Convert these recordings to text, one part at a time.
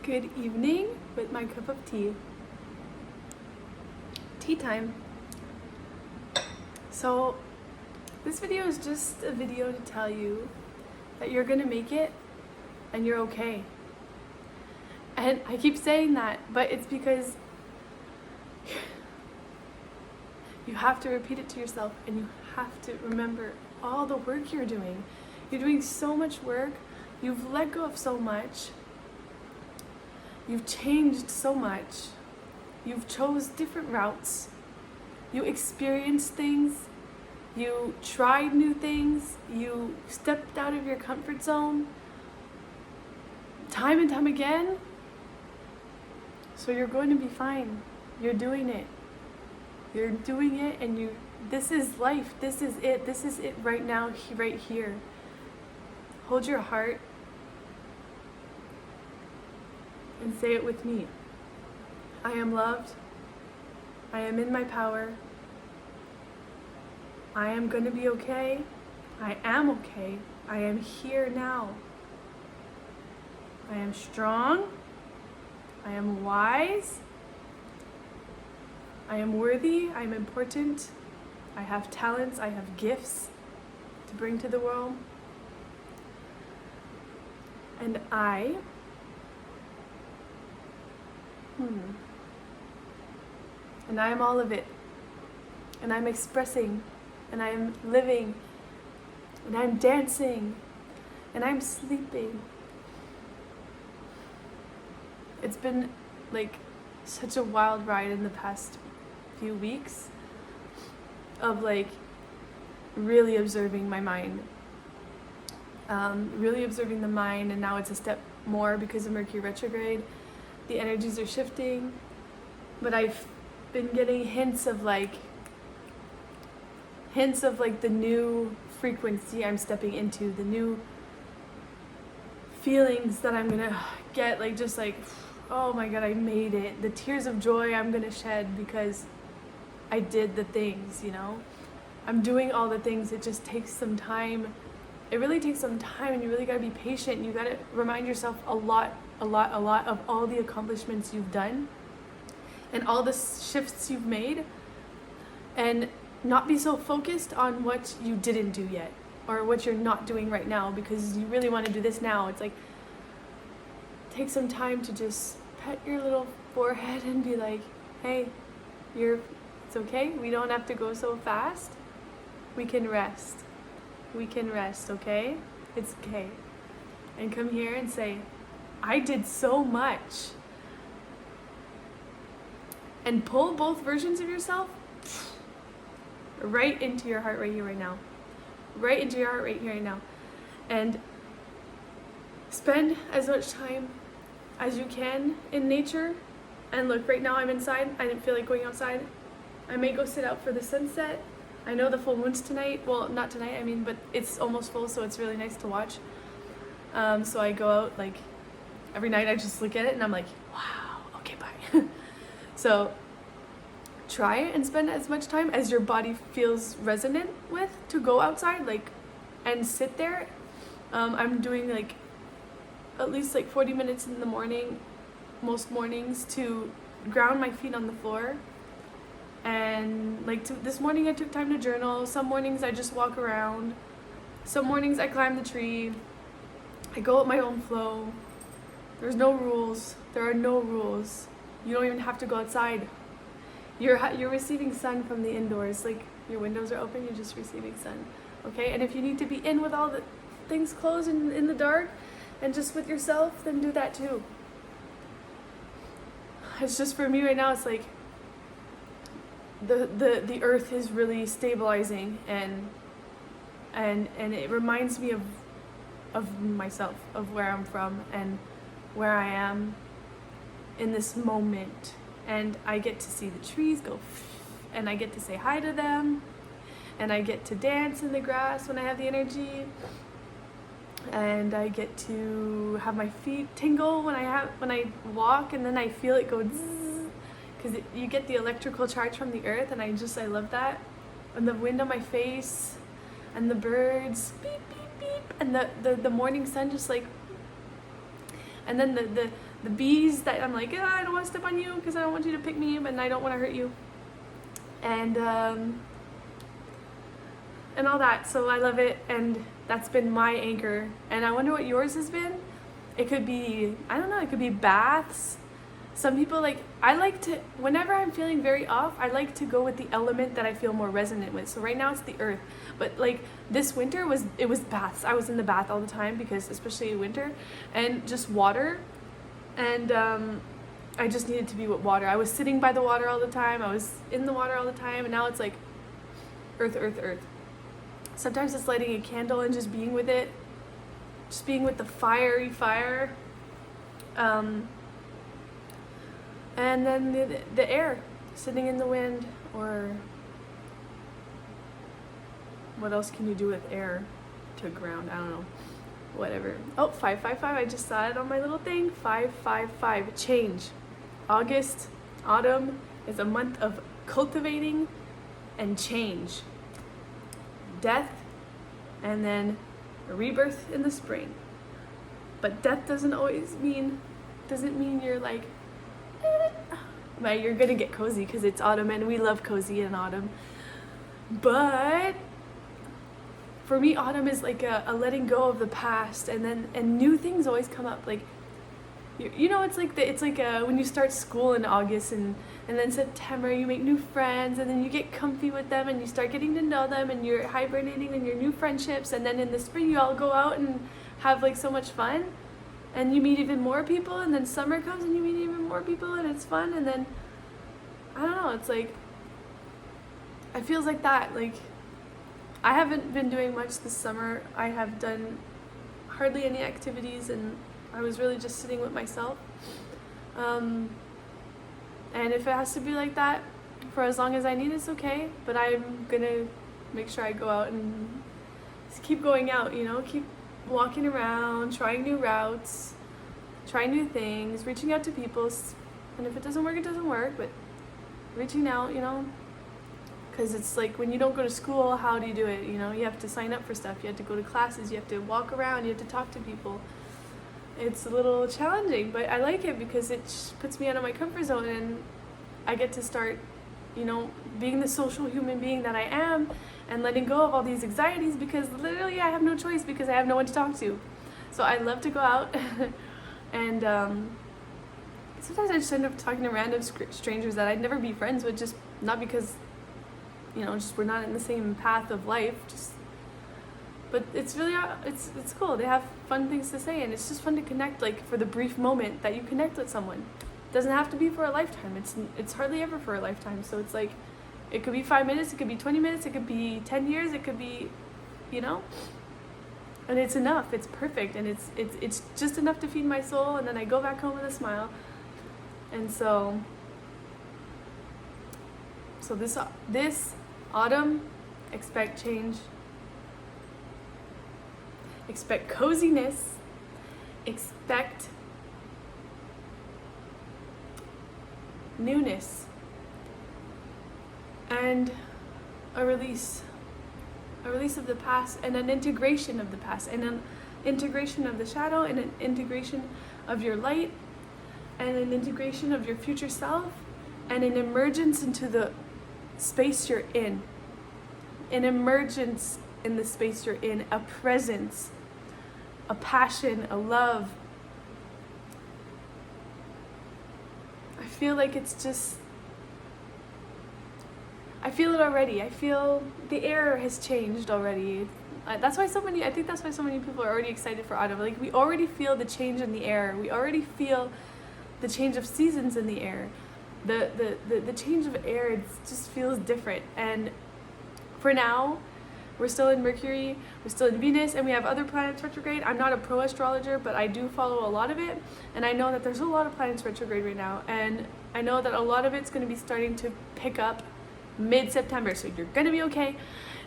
Good evening with my cup of tea. Tea time. So this video is just a video to tell you that you're gonna make it and you're okay. And I keep saying that, but it's because you have to repeat it to yourself and you have to remember all the work you're doing. You're doing so much work. You've let go of so much. You've changed so much. You've chose different routes. You experienced things. You tried new things. You stepped out of your comfort zone time and time again. So you're going to be fine. You're doing it. You're doing it, and this is life. This is it. This is it right now, right here. Hold your heart and say it with me. I am loved. I am in my power. I am going to be okay. I am okay. I am here now. I am strong. I am wise. I am worthy. I am important. I have talents. I have gifts to bring to the world. And and I am all of it. And I'm expressing. And I'm living. And I'm dancing. And I'm sleeping. It's been like such a wild ride in the past few weeks of like really observing my mind. Really observing the mind, and now it's a step more because of Mercury retrograde. The energies are shifting, but I've been getting hints of like the new frequency I'm stepping into, the new feelings that I'm gonna get, like just like, oh my god, I made it. The tears of joy I'm gonna shed because I did the things, you know? I'm doing all the things. It just takes some time. It really takes some time, and you really gotta be patient. You gotta remind yourself a lot of all the accomplishments you've done and all the shifts you've made, and not be so focused on what you didn't do yet or what you're not doing right now because you really want to do this now. It's like, take some time to just pet your little forehead and be like, hey, it's okay. We don't have to go so fast. We can rest. We can rest, okay? It's okay. And come here and say, I did so much. And pull both versions of yourself right into your heart right here, right now. Right into your heart right here, right now. And spend as much time as you can in nature. And look, right now I'm inside. I didn't feel like going outside. I may go sit out for the sunset. I know the full moon's tonight. Well, not tonight, but it's almost full, so it's really nice to watch. So I go out, like, every night I just look at it and I'm like, wow, okay, bye. So try and spend as much time as your body feels resonant with to go outside, like, and sit there. I'm doing like at least like 40 minutes in the morning, most mornings, to ground my feet on the floor. And like this morning I took time to journal. Some mornings I just walk around. Some mornings I climb the tree. I go at my own flow. There's no rules. There are no rules. You don't even have to go outside. You're receiving sun from the indoors. Like, your windows are open, you're just receiving sun. Okay? And if you need to be in with all the things closed and in the dark and just with yourself, then do that too. It's just, for me right now, it's like the earth is really stabilizing, and it reminds me of myself, of where I'm from and where I am in this moment. And I get to see the trees go, and I get to say hi to them, and I get to dance in the grass when I have the energy, and I get to have my feet tingle when I walk, and then I feel it go zzz, because you get the electrical charge from the earth, and I love that. And the wind on my face, and the birds beep beep beep, and the morning sun just like And then the bees that I'm like, I don't want to step on you because I don't want you to pick me and I don't want to hurt you. And all that. So I love it, and that's been my anchor. And I wonder what yours has been. It could be, I don't know, it could be baths. Some people I like to, whenever I'm feeling very off, I like to go with the element that I feel more resonant with. So right now it's the earth. But this winter it was baths. I was in the bath all the time because, especially in winter, and just water. And I just needed to be with water. I was sitting by the water all the time. I was in the water all the time. And now it's like earth, earth, earth. Sometimes it's lighting a candle and just being with it. Just being with the fiery fire. And then the air, sitting in the wind, or what else can you do with air to ground? I don't know. Whatever. Oh, 555. I just saw it on my little thing. 555. Change. August, autumn is a month of cultivating and change. Death, and then a rebirth in the spring. But death doesn't mean you're like, but you're gonna get cozy because it's autumn and we love cozy in autumn. But for me, autumn is like a letting go of the past, and new things always come up. Like, it's like when you start school in August, and then September you make new friends, and then you get comfy with them and you start getting to know them, and you're hibernating in your new friendships, and then in the spring you all go out and have so much fun. And you meet even more people, and then summer comes and you meet even more people, and it's fun. And then, I don't know, it's like, it feels like that. I haven't been doing much this summer. I have done hardly any activities, and I was really just sitting with myself. And if it has to be like that for as long as I need, it's okay. But I'm gonna make sure I go out and just keep going out, keep walking around, trying new routes, trying new things, reaching out to people, and if it doesn't work, it doesn't work, but reaching out, because it's like when you don't go to school, how do you do it? You have to sign up for stuff, you have to go to classes, you have to walk around, you have to talk to people. It's a little challenging, but I like it because it puts me out of my comfort zone, and I get to start, being the social human being that I am, and letting go of all these anxieties, because literally I have no choice because I have no one to talk to. So I love to go out and sometimes I just end up talking to random strangers that I'd never be friends with, just not because just we're not in the same path of life, but it's really it's cool. They have fun things to say, and it's just fun to connect, for the brief moment that you connect with someone. It doesn't have to be for a lifetime. It's hardly ever for a lifetime. So it's like, it could be 5 minutes, it could be 20 minutes, it could be 10 years, it could be, and it's enough. It's perfect, and it's just enough to feed my soul, and then I go back home with a smile. And so this autumn, expect change, expect coziness, expect newness, and a release of the past, and an integration of the past, and an integration of the shadow, and an integration of your light, and an integration of your future self, and an emergence into the space you're in, an emergence in the space you're in, a presence, a passion, a love. I feel like it's just, I feel it already. I feel the air has changed already. I think that's why so many people are already excited for autumn. We already feel the change in the air. We already feel the change of seasons in the air. The change of air, it just feels different. And for now, we're still in Mercury, we're still in Venus, and we have other planets retrograde. I'm not a pro astrologer, but I do follow a lot of it, and I know that there's a lot of planets retrograde right now, and I know that a lot of it's going to be starting to pick up mid-September, so you're going to be okay.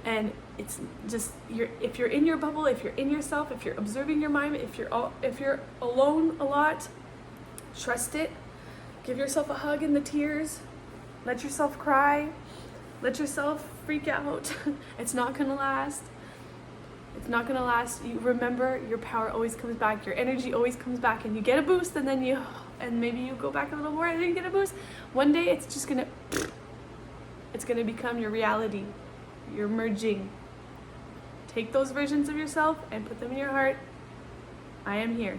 And it's just, if you're in your bubble, if you're in yourself, if you're observing your mind, if you're alone a lot, trust it. Give yourself a hug in the tears. Let yourself cry. Let yourself freak out. It's not gonna last. It's not gonna last. You remember, your power always comes back, your energy always comes back, and you get a boost, and then and maybe you go back a little more, and then you get a boost. One day it's just gonna become your reality. You're merging. Take those versions of yourself and put them in your heart. I am here.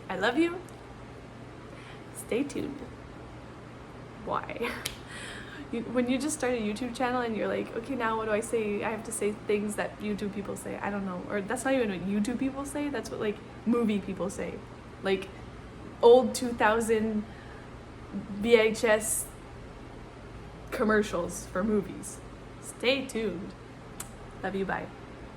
I love you. Stay tuned. Why? When you just start a YouTube channel and you're like, okay, now what do I say? I have to say things that YouTube people say. I don't know. Or that's not even what YouTube people say. That's what like movie people say. Like old 2000 VHS commercials for movies. Stay tuned. Love you. Bye.